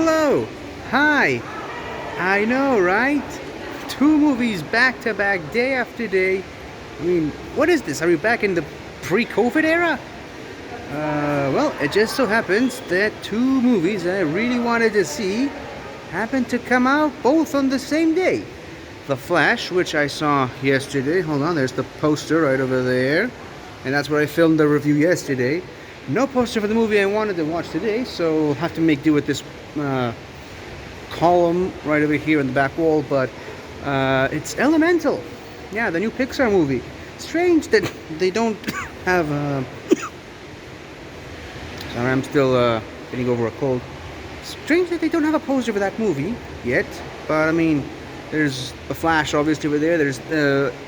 Hello. Hi. I know, right? Two movies back to back, day after day. I mean, what is this? Are we back in the pre-COVID era? Well, it just so happens that two movies I really wanted to see happened to come out both on the same day. The Flash, which I saw yesterday. Hold on, there's the poster right over there. And that's where I filmed the review yesterday. No poster for the movie I wanted to watch today, so I'll have to make do with this column right over here in the back wall. But it's Elemental. Yeah, the new Pixar movie. Strange that they don't have. Sorry, I'm still getting over a cold. Strange that they don't have a poster for that movie yet. But I mean, there's the Flash obviously over there. There's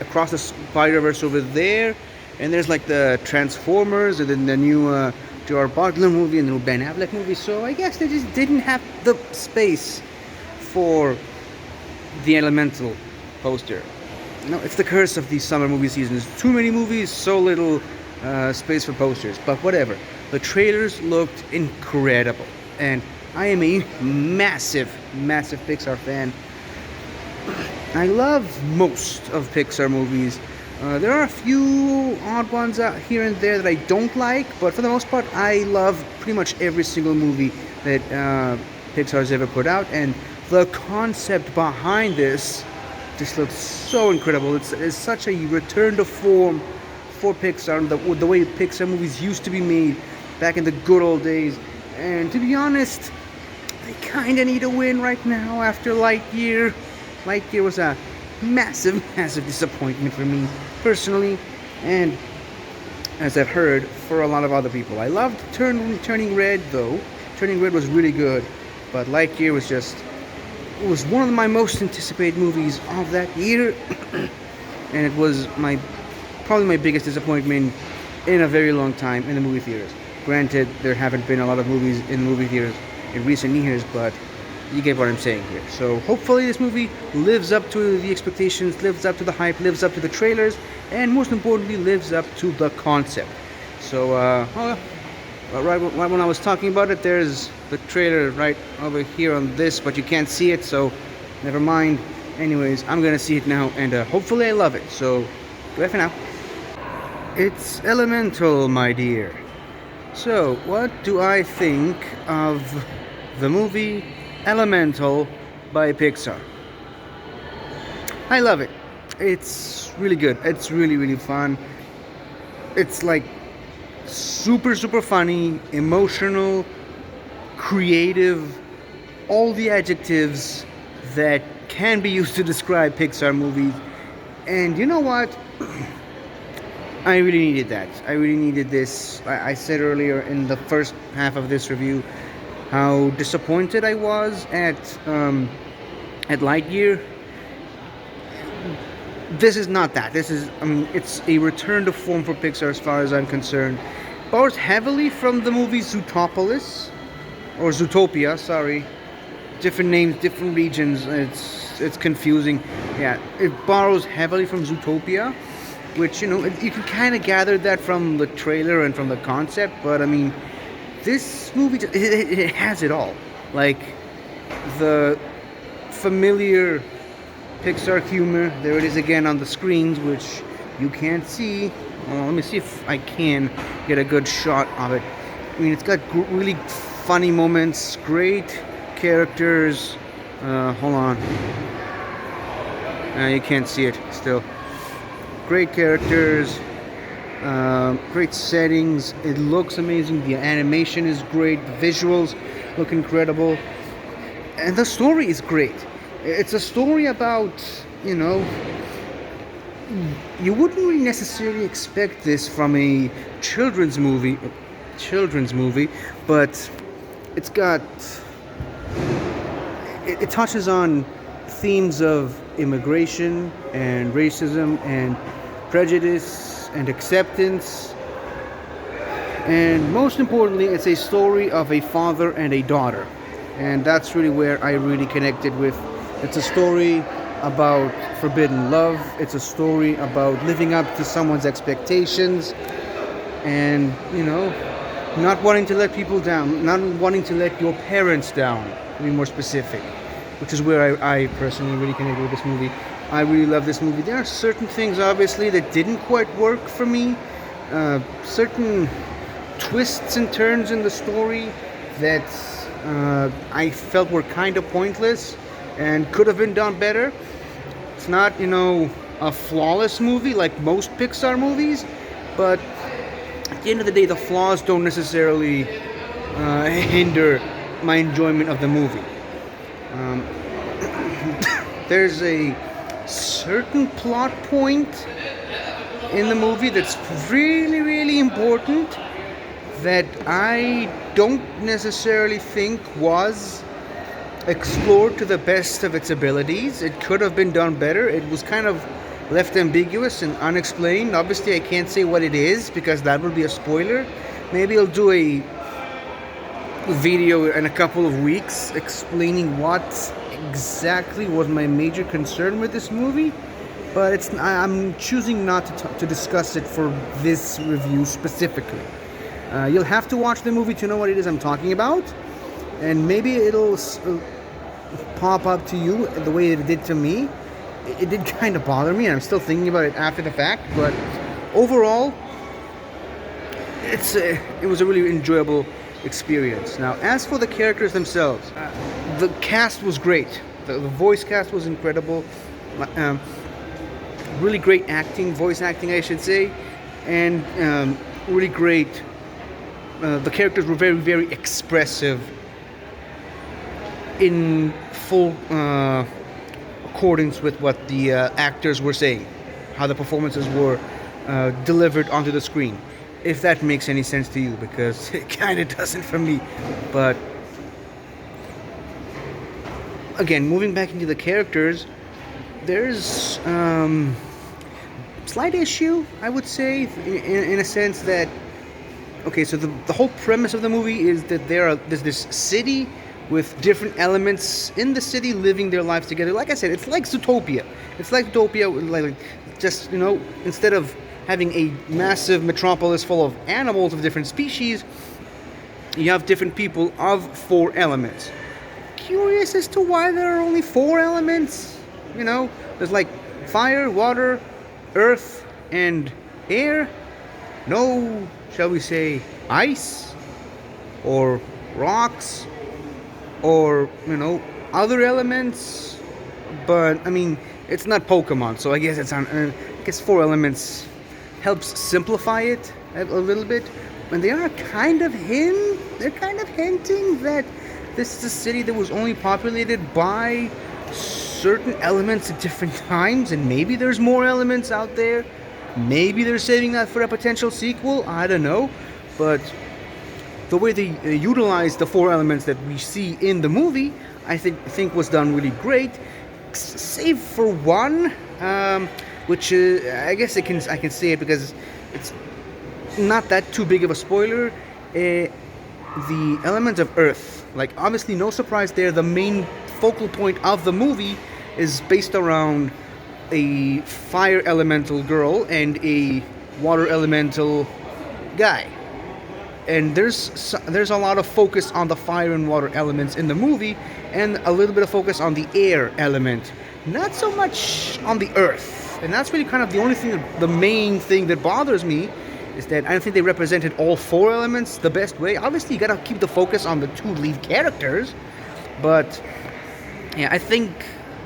Across the Spider-Verse over there. And there's like the Transformers, and then the new Gerard Butler movie, and the new Ben Affleck movie. So I guess they just didn't have the space for the Elemental poster. No, it's the curse of these summer movie seasons. Too many movies, so little space for posters. But whatever. The trailers looked incredible, and I am a massive Pixar fan. I love most of Pixar movies. There are a few odd ones out here and there that I don't like, but for the most part, I love pretty much every single movie that Pixar has ever put out, and the concept behind this just looks so incredible. It's such a return to form for Pixar, the way Pixar movies used to be made back in the good old days. And to be honest, they kind of need a win right now after Lightyear. Lightyear was a massive disappointment for me personally, and as I've heard, for a lot of other people. I loved Turning Red though. Turning Red was really good, but Lightyear was one of my most anticipated movies of that year, and it was probably my biggest disappointment in a very long time in the movie theaters. Granted, there haven't been a lot of movies in movie theaters in recent years, but you get what I'm saying here. So hopefully this movie lives up to the expectations, lives up to the hype, lives up to the trailers, and most importantly, lives up to the concept. So right when I was talking about it, there's the trailer right over here on this, but you can't see it, so never mind. Anyways, I'm gonna see it now, and hopefully I love it. So goodbye for now. It's Elemental, my dear. So what do I think of the movie Elemental by Pixar? I love it. It's really good. It's really fun. It's like super funny, emotional, creative, all the adjectives that can be used to describe Pixar movies. And you know what? I really needed that. I really needed this. I said earlier in the first half of this review how disappointed I was at Lightyear. This is not that. This is, it's a return to form for Pixar as far as I'm concerned. Borrows heavily from the movie Zootopia, or Zootopia, sorry. Different names, different regions. It's confusing. Yeah, it borrows heavily from Zootopia, which, you can kind of gather that from the trailer and from the concept, but I mean, this movie, it has it all. Like, the familiar Pixar humor, there it is again on the screens, which you can't see. Let me see if I can get a good shot of it. I mean, it's got really funny moments, great characters. Hold on. You can't see it still. Great characters. Great settings. It looks amazing. The animation is great. The visuals look incredible, and the story is great. It's a story about, you wouldn't really necessarily expect this from a children's movie, but it touches on themes of immigration and racism and prejudice and acceptance, and most importantly, it's a story of a father and a daughter, and that's really where I really connected with. It's a story about forbidden love. It's a story about living up to someone's expectations, and not wanting to let people down, not wanting to let your parents down, to be more specific, which is where I personally really connected with this movie. I really love this movie. There are certain things, obviously, that didn't quite work for me. Certain twists and turns in the story that I felt were kind of pointless and could have been done better. It's not, a flawless movie like most Pixar movies, but at the end of the day, the flaws don't necessarily hinder my enjoyment of the movie. Um, there's a certain plot point in the movie that's really, really important that I don't necessarily think was explored to the best of its abilities. It could have been done better. It was kind of left ambiguous and unexplained. Obviously, I can't say what it is because that would be a spoiler. Maybe I'll do a video in a couple of weeks explaining what exactly was my major concern with this movie. But I'm choosing not to discuss it for this review specifically. You'll have to watch the movie to know what it is I'm talking about, and maybe it'll pop up to you the way it did to me. It did kind of bother me, and I'm still thinking about it after the fact. But overall, it was a really enjoyable experience. Now, as for the characters themselves, the cast was great. The voice cast was incredible. Really great acting, voice acting, I should say, and really great. The characters were very, very expressive in full accordance with what the actors were saying, how the performances were delivered onto the screen. If that makes any sense to you, because it kind of doesn't for me. But again, moving back into the characters, there's slight issue, I would say, in a sense that, okay, so the whole premise of the movie is that there's this city with different elements in the city living their lives together. Like I said, it's like Zootopia. It's like Zootopia, like just, instead of having a massive metropolis full of animals of different species, you have different people of 4 elements. Curious as to why there are only 4 elements. There's like fire, water, earth, and air. No, shall we say, ice or rocks or other elements. But I mean, it's not Pokemon, so I guess I guess 4 elements helps simplify it a little bit. And they are kind of hinting that this is a city that was only populated by certain elements at different times, and maybe there's more elements out there. Maybe they're saving that for a potential sequel. I don't know. But the way they utilize the 4 elements that we see in the movie, I think was done really great, save for one, which I guess I can say it because it's not that too big of a spoiler. The elements of Earth, like, obviously no surprise there. The main focal point of the movie is based around a fire elemental girl and a water elemental guy. And there's a lot of focus on the fire and water elements in the movie, and a little bit of focus on the air element, not so much on the earth. And that's really kind of the only thing, the main thing that bothers me, is that I don't think they represented all 4 elements the best way. Obviously, you gotta keep the focus on the 2 lead characters, but yeah, I think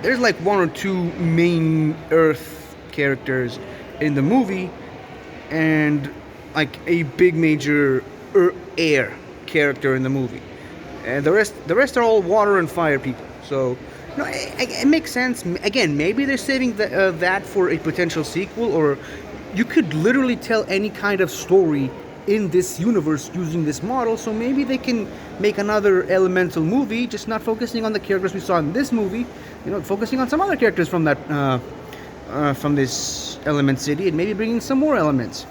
there's like 1 or 2 main earth characters in the movie, and like a big major air character in the movie, and the rest are all water and fire people. So it makes sense. Again, maybe they're saving that for a potential sequel, or you could literally tell any kind of story in this universe using this model. So maybe they can make another elemental movie, just not focusing on the characters we saw in this movie, focusing on some other characters from that from this element city, and maybe bringing some more elements.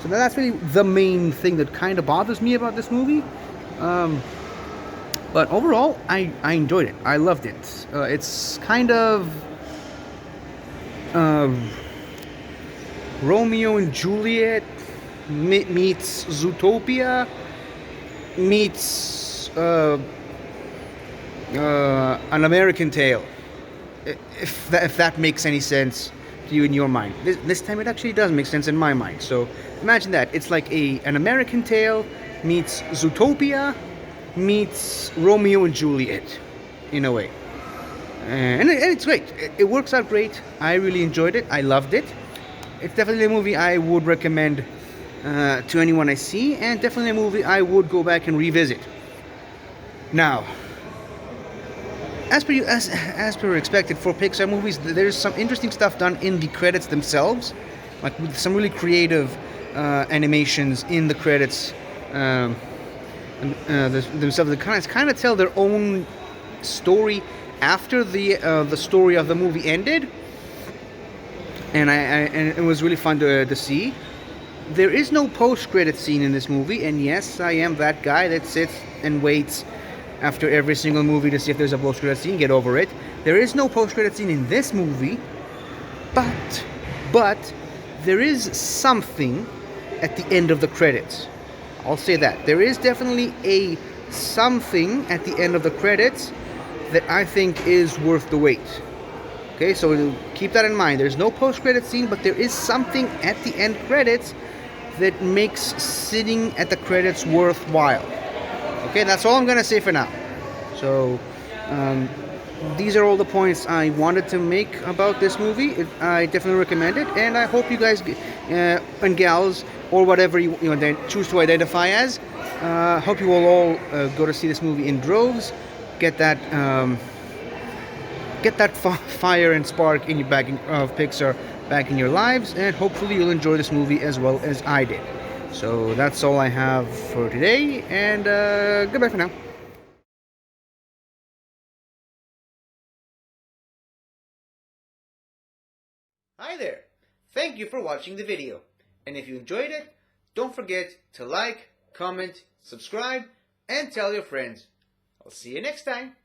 So that's really the main thing that kind of bothers me about this movie. But overall, I enjoyed it. I loved it. It's kind of Romeo and Juliet meets Zootopia meets an American Tale, if that makes any sense to you in your mind. This time it actually does make sense in my mind. So imagine that. It's like an American Tale meets Zootopia meets Romeo and Juliet, in a way. And it's great. It works out great. I really enjoyed it. I loved it. It's definitely a movie I would recommend to anyone I see, and definitely a movie I would go back and revisit. Now, as per expected for Pixar movies, there's some interesting stuff done in the credits themselves, like with some really creative animations in the credits themselves. They kind of tell their own story after the story of the movie ended, and and it was really fun to see. There is no post-credit scene in this movie, and yes, I am that guy that sits and waits after every single movie to see if there's a post-credit scene. Get over it. There is no post-credit scene in this movie, but there is something at the end of the credits. I'll say that. There is definitely a something at the end of the credits that I think is worth the wait. Okay, so keep that in mind. There's no post-credit scene, but there is something at the end credits that makes sitting at the credits worthwhile. Okay, that's all I'm gonna say for now. So these are all the points I wanted to make about this movie. I definitely recommend it, and I hope you guys and gals, or whatever you choose to identify as, hope you will all go to see this movie in droves. Get that fire and spark in your of Pixar back in your lives, and hopefully you'll enjoy this movie as well as I did. So that's all I have for today, and goodbye for now. Hi there! Thank you for watching the video, and if you enjoyed it, don't forget to like, comment, subscribe, and tell your friends. I'll see you next time.